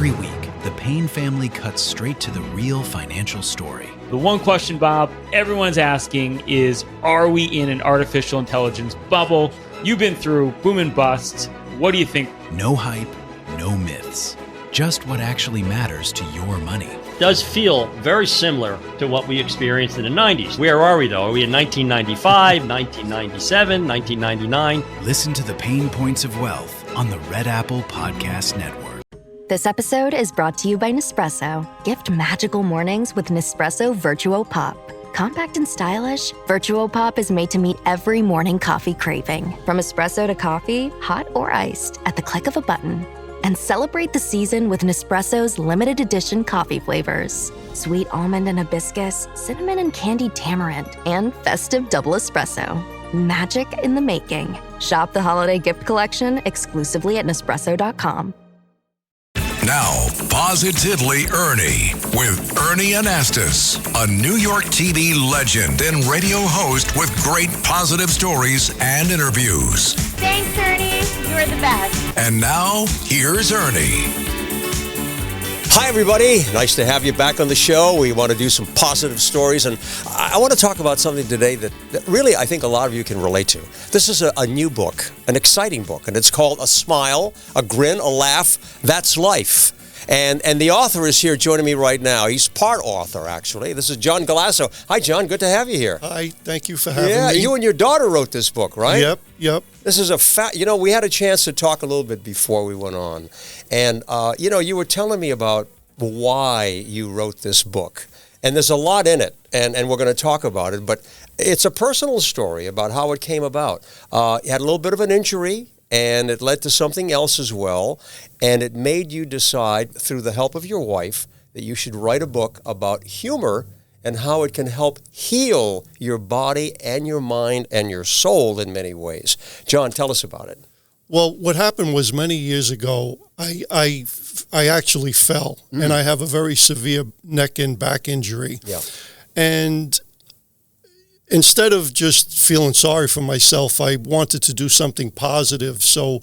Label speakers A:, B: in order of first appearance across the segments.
A: Every week, the Payne family cuts straight to the real financial story.
B: The one question, Bob, everyone's asking is, are we in an artificial intelligence bubble? You've been through boom and bust. What do you think?
A: No hype, no myths. Just what actually matters to your money.
C: Does feel very similar to what we experienced in the 90s. Where are we, though? Are we in 1995, 1997, 1999?
A: Listen to the Pain Points of Wealth on the Red Apple Podcast Network.
D: This episode is brought to you by Nespresso. Gift magical mornings with Nespresso Virtuo Pop. Compact and stylish, Virtuo Pop is made to meet every morning coffee craving. From espresso to coffee, hot or iced, at the click of a button. And celebrate the season with Nespresso's limited edition coffee flavors. Sweet almond and hibiscus, cinnamon and candied tamarind, and festive double espresso. Magic in the making. Shop the holiday gift collection exclusively at Nespresso.com.
E: Now, Positively Ernie with Ernie Anastas, a New York TV legend and radio host with great positive stories and interviews.
F: Thanks, Ernie. You're the best.
E: And now, here's Ernie.
G: Hi, everybody. Nice to have you back on the show. We want to do some positive stories, and I want to talk about something today that really I think a lot of you can relate to. This is a new book, an exciting book, and it's called A Smile, a Grin, a Laugh, That's Life. And the author is here joining me right now. He's part author, actually. This is John Galasso. Hi, John. Good to have you here.
H: Hi. Thank you for having me.
G: Yeah, you and your daughter wrote this book, right?
H: Yep.
G: This is we had a chance to talk a little bit before we went on. And, you were telling me about why you wrote this book. And there's a lot in it, and we're going to talk about it. But it's a personal story about how it came about. You had a little bit of an injury, and it led to something else as well. And it made you decide, through the help of your wife, that you should write a book about humor and how it can help heal your body and your mind and your soul in many ways. John, tell us about it.
H: Well, what happened was many years ago, I actually fell, and I have a very severe neck and back injury.
G: Yeah.
H: And instead of just feeling sorry for myself, I wanted to do something positive. So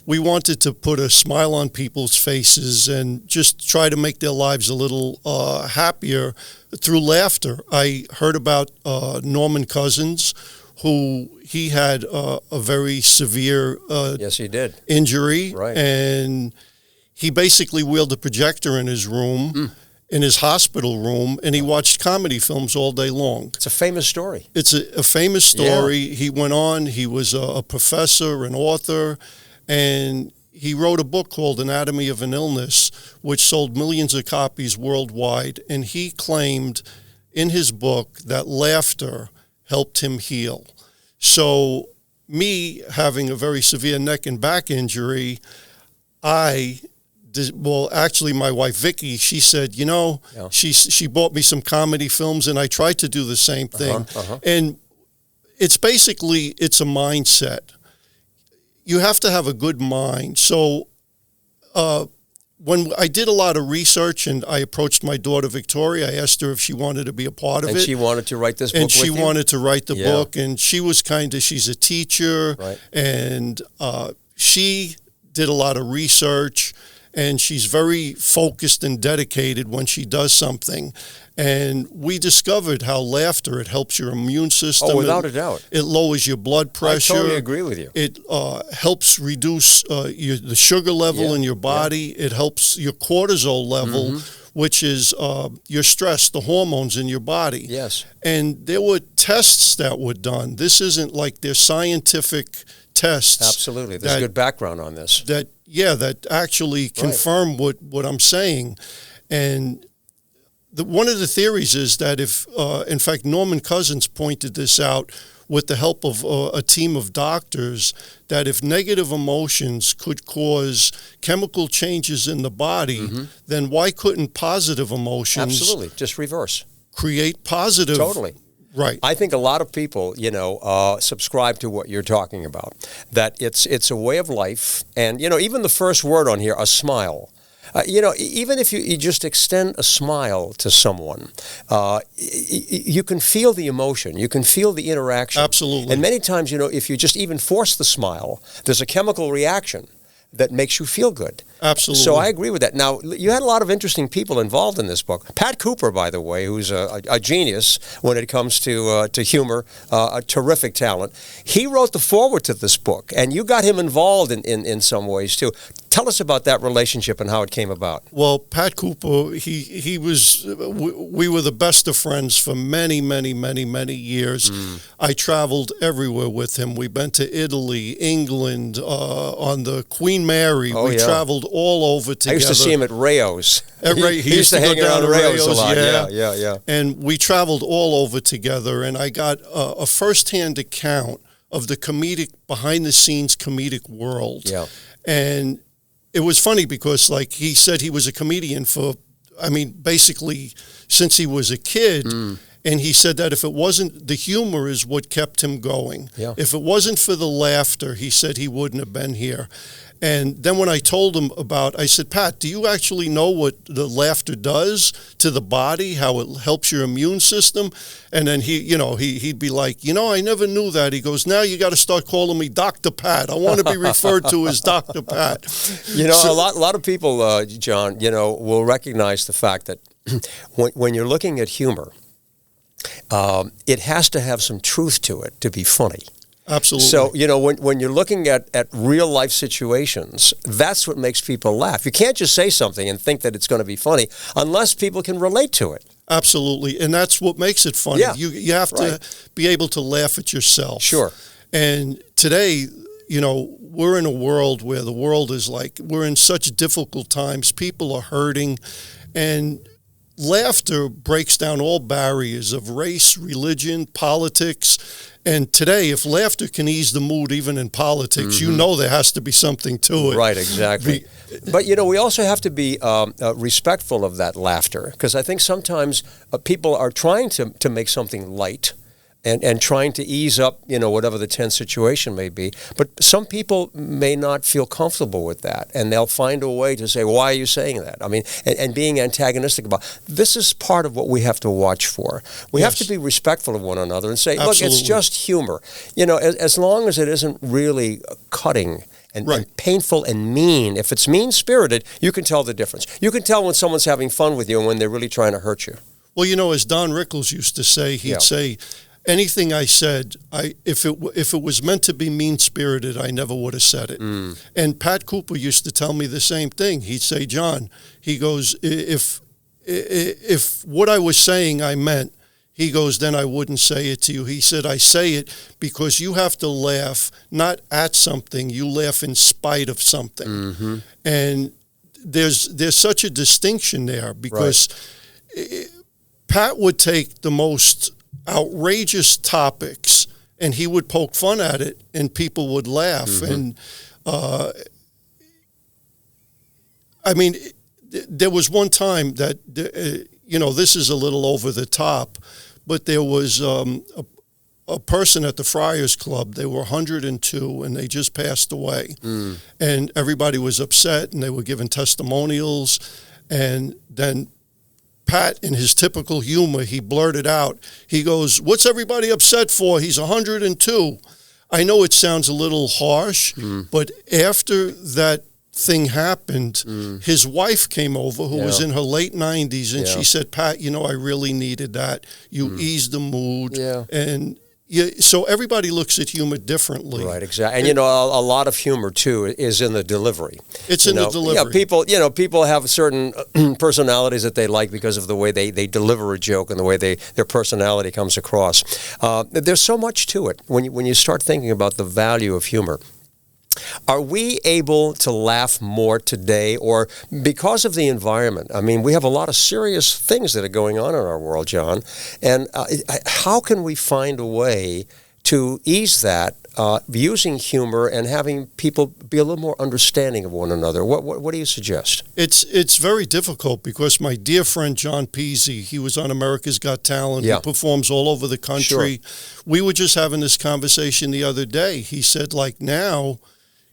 H: we wanted to put a smile on people's faces and just try to make their lives a little happier through laughter. I heard about Norman Cousins, who he had a very severe
G: Yes, he did.
H: injury.
G: Right.
H: And he basically wheeled a projector in his room, in his hospital room, and he watched comedy films all day long.
G: It's a famous story.
H: It's a famous story.
G: Yeah.
H: He went on, he was a professor, an author, and he wrote a book called Anatomy of an Illness, which sold millions of copies worldwide. And he claimed in his book that laughter helped him heal. So me having a very severe neck and back injury, actually my wife Vicky, she said, she bought me some comedy films, and I tried to do the same thing. And it's a mindset. You have to have a good mind. So when I did a lot of research and I approached my daughter Victoria, I asked her if she wanted to be a part of it.
G: And she wanted to write this book with you?
H: And she wanted to write the book, and she was she's a teacher,
G: right.
H: And she did a lot of research, and she's very focused and dedicated when she does something. And we discovered how laughter, it helps your immune system.
G: Oh, without a doubt.
H: It lowers your blood pressure.
G: I totally agree with you.
H: It helps reduce the sugar level in your body. It helps your cortisol level, which is your stress, the hormones in your body.
G: Yes.
H: And there were tests that were done. This isn't like there's scientific tests.
G: Absolutely. There's good background on this.
H: That actually confirm what I'm saying. And one of the theories is that if, in fact, Norman Cousins pointed this out with the help of a team of doctors, that if negative emotions could cause chemical changes in the body, then why couldn't positive emotions
G: Absolutely. Just reverse.
H: Create positive?
G: Totally.
H: Right.
G: I think a lot of people, subscribe to what you're talking about, that it's a way of life. And, even the first word on here, a smile. Even if you just extend a smile to someone, you can feel the emotion. You can feel the interaction.
H: Absolutely.
G: And many times, if you just even force the smile, there's a chemical reaction that makes you feel good.
H: Absolutely.
G: So I agree with that. Now, you had a lot of interesting people involved in this book. Pat Cooper, by the way, who's a genius when it comes to humor, a terrific talent. He wrote the foreword to this book, and you got him involved in some ways, too. Tell us about that relationship and how it came about.
H: Well, Pat Cooper, we were the best of friends for many, many, many, many years. I traveled everywhere with him. We've been to Italy, England, on the Queen Mary. We traveled all over together.
G: I used to see him at Rayo's.
H: He used to
G: hang around Rayo's a lot.
H: Yeah. And we traveled all over together, and I got a firsthand account of the behind-the-scenes comedic world.
G: Yeah.
H: And it was funny because, like, he said he was a comedian basically since he was a kid. And he said that if it wasn't, the humor is what kept him going.
G: Yeah.
H: If it wasn't for the laughter, he said he wouldn't have been here. And then when I told him I said, Pat, do you actually know what the laughter does to the body, how it helps your immune system? And then he'd be like, I never knew that. He goes, now you got to start calling me Dr. Pat. I want to be referred to as Dr. Pat.
G: A lot of people, John, will recognize the fact that when you're looking at humor, it has to have some truth to it to be funny.
H: Absolutely.
G: So, when you're looking at real life situations, that's what makes people laugh. You can't just say something and think that it's going to be funny unless people can relate to it.
H: Absolutely. And that's what makes it funny.
G: Yeah.
H: You have to be able to laugh at yourself.
G: Sure.
H: And today, we're in a world where the world is we're in such difficult times. People are hurting, and laughter breaks down all barriers of race, religion, politics. And today, if laughter can ease the mood even in politics, there has to be something to it.
G: Right, exactly. But, we also have to be respectful of that laughter, because I think sometimes people are trying to make something light and trying to ease up, whatever the tense situation may be. But some people may not feel comfortable with that, and they'll find a way to say, why are you saying that? I mean, and being antagonistic about this is part of what we have to watch for. We have to be respectful of one another and say, look, it's just humor. As long as it isn't really cutting and painful and mean. If it's mean-spirited, you can tell the difference. You can tell when someone's having fun with you and when they're really trying to hurt you.
H: Well, as Don Rickles used to say, he'd say, anything I said, if it was meant to be mean-spirited, I never would have said it. And Pat Cooper used to tell me the same thing. He'd say, John, he goes, if what I was saying I meant, he goes, then I wouldn't say it to you. He said, I say it because you have to laugh not at something, you laugh in spite of something. And there's such a distinction there because Pat would take the most outrageous topics and he would poke fun at it and people would laugh. And there was one time that this is a little over the top, but there was a person at the Friars Club. They were 102 and they just passed away. And everybody was upset and they were giving testimonials. And then Pat, in his typical humor, he blurted out, he goes, what's everybody upset for? He's 102. I know it sounds a little harsh, but after that thing happened, his wife came over, who was in her late 90s, and she said, Pat, I really needed that. You eased the mood. And so everybody looks at humor differently.
G: Right, exactly. And, a lot of humor, too, is in the delivery.
H: It's in the delivery.
G: Yeah, people have certain personalities that they like because of the way they deliver a joke and the way their personality comes across. There's so much to it when you start thinking about the value of humor. Are we able to laugh more today, or because of the environment? I mean, we have a lot of serious things that are going on in our world, John, and how can we find a way to ease that using humor and having people be a little more understanding of one another? What do you suggest?
H: It's very difficult because my dear friend John Peasy, he was on America's Got Talent. He performs all over the country. We were just having this conversation the other day. He said, now,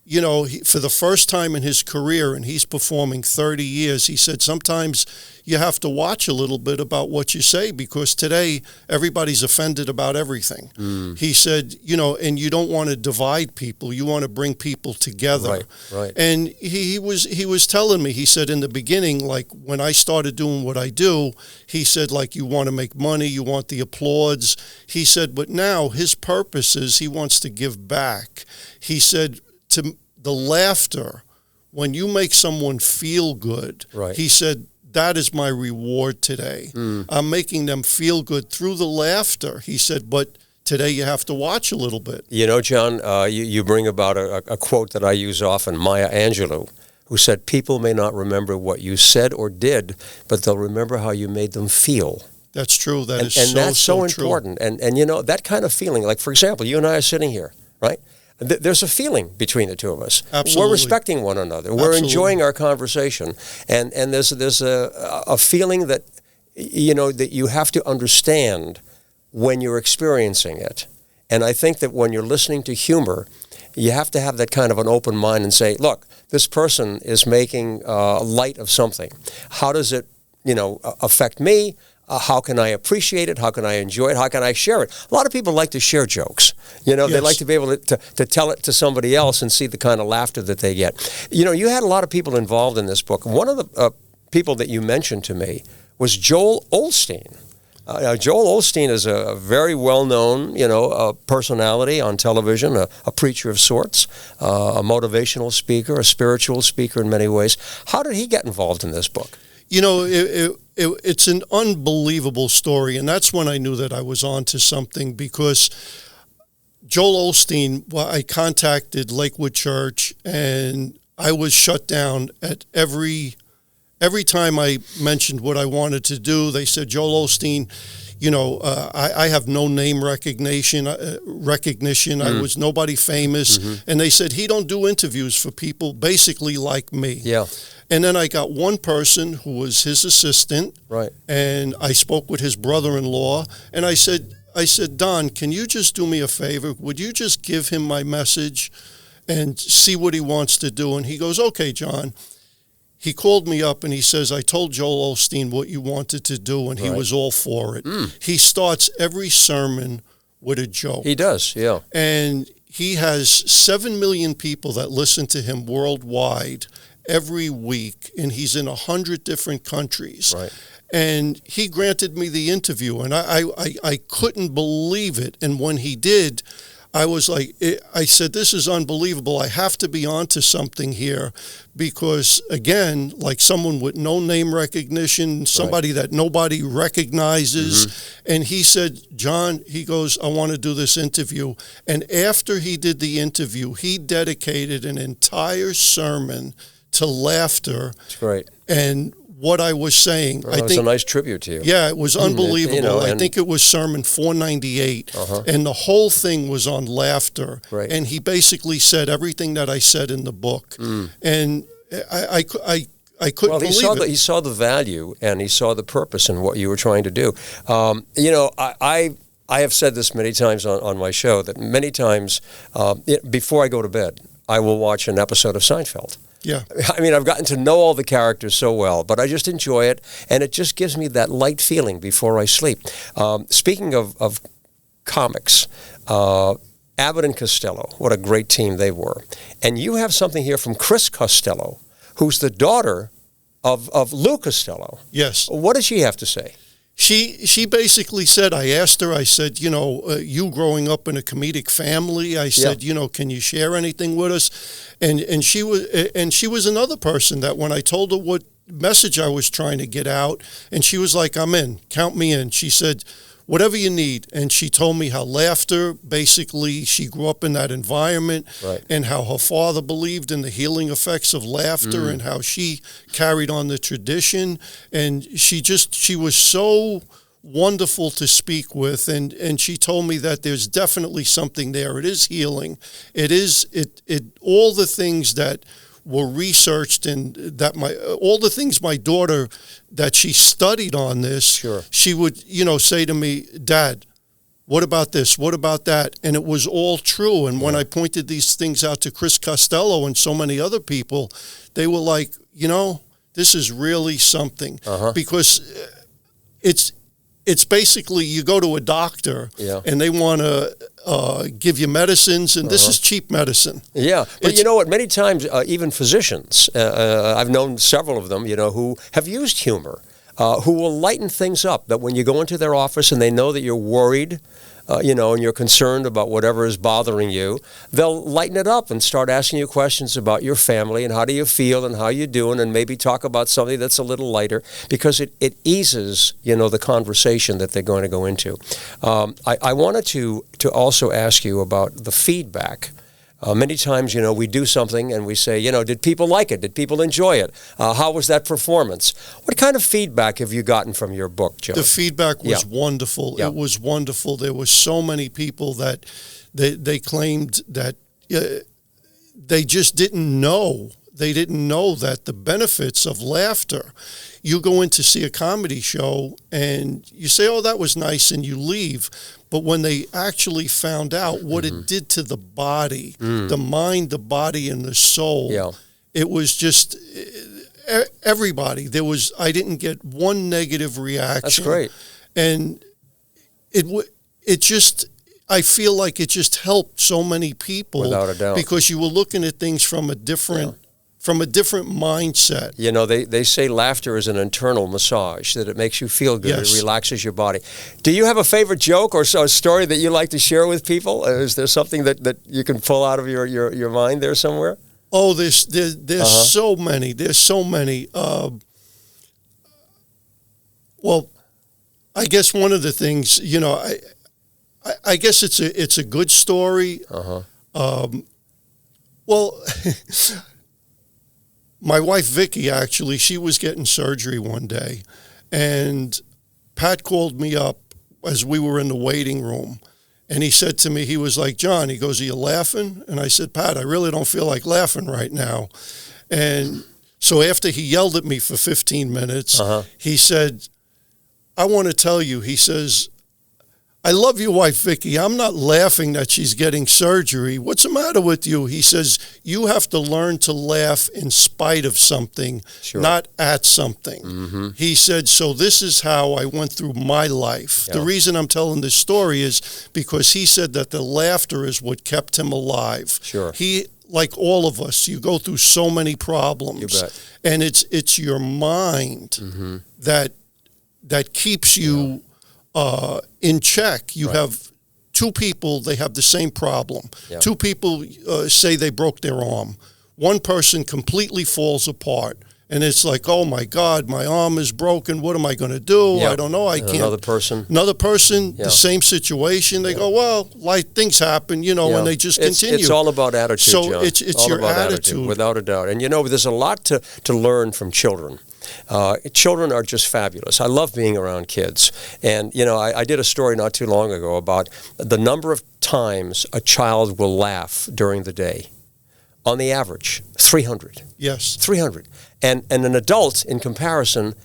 H: for the first time in his career, and he's performing 30 years, he said sometimes you have to watch a little bit about what you say, because today everybody's offended about everything. He said, and you don't want to divide people. You want to bring people together.
G: Right.
H: And he was telling me, he said in the beginning, like when I started doing what I do, he said, like, you want to make money, you want the applause. He said, but now his purpose is he wants to give back. He said, to the laughter, when you make someone feel good, he said, that is my reward today. I'm making them feel good through the laughter. He said, but today you have to watch a little bit.
G: John, you bring about a quote that I use often, Maya Angelou, who said, people may not remember what you said or did, but they'll remember how you made them feel.
H: That's true.
G: And that's so important. And that kind of feeling, like, for example, you and I are sitting here, right? There's a feeling between the two of us.
H: Absolutely.
G: We're respecting one another. We're enjoying our conversation. And there's a feeling that, that you have to understand when you're experiencing it. And I think that when you're listening to humor, you have to have that kind of an open mind and say, look, this person is making light of something. How does it, affect me? How can I appreciate it? How can I enjoy it? How can I share it? A lot of people like to share jokes. They like to be able to tell it to somebody else and see the kind of laughter that they get. You had a lot of people involved in this book. One of the people that you mentioned to me was Joel Osteen. Joel Osteen is a very well-known, personality on television, a preacher of sorts, a motivational speaker, a spiritual speaker in many ways. How did he get involved in this book?
H: It's an unbelievable story, and that's when I knew that I was on to something, because Joel Osteen, I contacted Lakewood Church, and I was shut down at every time I mentioned what I wanted to do. They said, Joel Osteen, I have no name recognition. I was nobody famous. And they said, he don't do interviews for people basically like me.
G: Yeah.
H: And then I got one person who was his assistant.
G: Right.
H: And I spoke with his brother-in-law. And I said, Don, can you just do me a favor? Would you just give him my message and see what he wants to do? And he goes, okay, John. He called me up and he says, I told Joel Osteen what you wanted to do, and he was all for it. He starts every sermon with a joke.
G: He does, yeah.
H: And he has 7 million people that listen to him worldwide every week, and he's in 100 different countries.
G: Right.
H: And he granted me the interview, and I couldn't believe it. And when he did, I was like, I said, this is unbelievable. I have to be onto something here, because, again, like someone with no name recognition, somebody that nobody recognizes. And he said, John, he goes, I want to do this interview. And after he did the interview, he dedicated an entire sermon to laughter.
G: That's great.
H: And what I was saying.
G: Well, I think it was a nice tribute to you.
H: Yeah, it was unbelievable.
G: I
H: think it was sermon 498, and the whole thing was on laughter.
G: Right.
H: And he basically said everything that I said in the book. And I couldn't believe it.
G: He saw the value, and he saw the purpose in what you were trying to do. I have said this many times on my show, that many times before I go to bed, I will watch an episode of Seinfeld.
H: Yeah.
G: I mean, I've gotten to know all the characters so well, but I just enjoy it, and it just gives me that light feeling before I sleep. Speaking of comics, Abbott and Costello, what a great team they were. And you have something here from Chris Costello, who's the daughter of Lou Costello.
H: Yes.
G: What does she have to say?
H: She basically said, I asked her, I said, you growing up in a comedic family, I said, can you share anything with us? And she was another person that when I told her what message I was trying to get out, and she was like, I'm in, count me in. She said, whatever you need. And she told me how laughter, basically, she grew up in that environment, and how her father believed in the healing effects of laughter, and how she carried on the tradition. And she was so wonderful to speak with, and she told me that there's definitely something there. It is healing. It is all the things that were researched, and that all the things my daughter that she studied on this, she would say to me, Dad, What about this? What about that? And it was all true. And when I pointed these things out to Chris Costello and so many other people, they were like, this is really something. Because it's basically you go to a doctor and they want to give you medicines, and this is cheap medicine.
G: Yeah, but you know what? Many times, even physicians, I've known several of them, who have used humor, who will lighten things up. That when you go into their office and they know that you're worried, and you're concerned about whatever is bothering you, they'll lighten it up and start asking you questions about your family and how do you feel and how you're doing, and maybe talk about something that's a little lighter, because it eases, the conversation that they're going to go into. I wanted to also ask you about the feedback. Many times, we do something and we say, did people like it? Did people enjoy it? How was that performance? What kind of feedback have you gotten from your book, Joe?
H: The feedback was wonderful. Yeah. It was wonderful. There were so many people that they claimed that they just didn't know. They didn't know that the benefits of laughter. You go in to see a comedy show and you say, oh, that was nice, and you leave. But when they actually found out what it did to the body, the mind, the body, and the soul, it was just everybody. I didn't get one negative reaction.
G: That's great.
H: And it just, I feel like it just helped so many people.
G: Without a doubt.
H: Because you were looking at things from a different mindset.
G: They say laughter is an internal massage, that it makes you feel good.
H: Yes.
G: It relaxes your body. Do you have a favorite joke or a story that you like to share with people? Is there something that you can pull out of your mind there somewhere?
H: Oh, there's so many. There's so many. Well, I guess one of the things, I guess it's a good story. Well, my wife, Vicky, actually, she was getting surgery one day, and Pat called me up as we were in the waiting room, and he said to me, he was like, John, he goes, are you laughing? And I said, Pat, I really don't feel like laughing right now. And so after he yelled at me for 15 minutes, he said, I want to tell you, he says, I love your wife, Vicky. I'm not laughing that she's getting surgery. What's the matter with you? He says, you have to learn to laugh in spite of something, not at something. He said, so this is how I went through my life. The reason I'm telling this story is because he said that the laughter is what kept him alive. He, like all of us, you go through so many problems.
G: You bet.
H: And it's your mind that keeps you in check. You have two people, they have the same problem. Two people say they broke their arm. One person completely falls apart. And it's like, oh, my God, my arm is broken. What am I going to do? I don't know. I can't.
G: Another person,
H: the same situation. They go, well, things happen, and they just continue.
G: It's all about attitude,
H: So
G: John.
H: it's
G: all
H: your
G: about
H: attitude.
G: Without a doubt. And, there's a lot to learn from children. Children are just fabulous. I love being around kids. And, I did a story not too long ago about the number of times a child will laugh during the day. On the average, 300.
H: Yes.
G: 300. And an adult, in comparison,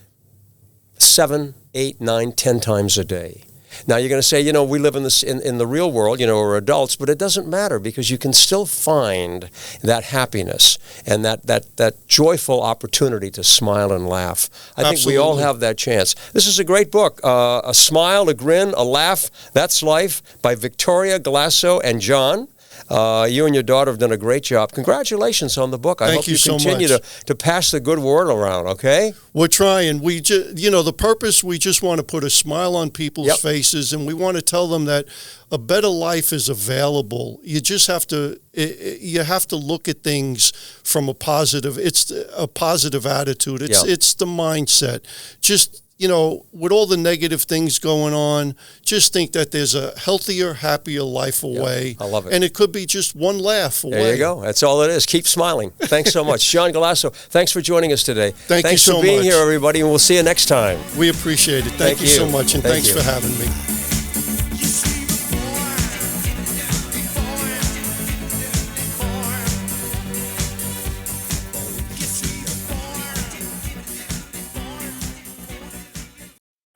G: 7, 8, 9, 10 times a day. Now, you're going to say, we live in the real world, we're adults, but it doesn't matter, because you can still find that happiness and that joyful opportunity to smile and laugh. I think we all have that chance. This is a great book, A Smile, a Grin, a Laugh, That's Life, by Victoria Galasso and John. You and your daughter have done a great job. Congratulations on the book. I hope you continue to pass the good word around, okay?
H: We're trying. We the purpose, we just want to put a smile on people's faces, and we want to tell them that a better life is available. You just have to look at things from a positive. It's a positive attitude. It's the mindset. Just with all the negative things going on, just think that there's a healthier, happier life away.
G: I love it.
H: And it could be just one laugh away.
G: There you go. That's all it is. Keep smiling. Thanks so much. John Galasso, thanks for joining us today.
H: Thanks you so much.
G: for being here, everybody, and we'll see you next time.
H: We appreciate it. Thank you so much, and thanks for having me.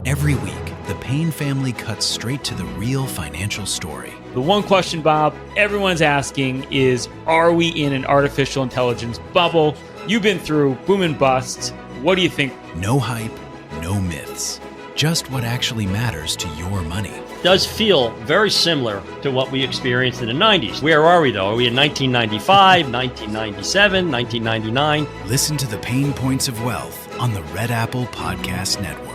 A: Every week, the Payne family cuts straight to the real financial story.
B: The one question, Bob, everyone's asking is, are we in an artificial intelligence bubble? You've been through boom and bust. What do you think?
A: No hype, no myths. Just what actually matters to your money.
C: Does feel very similar to what we experienced in the 90s. Where are we, though? Are we in 1995, 1997, 1999?
A: Listen to the Pain Points of Wealth on the Red Apple Podcast Network.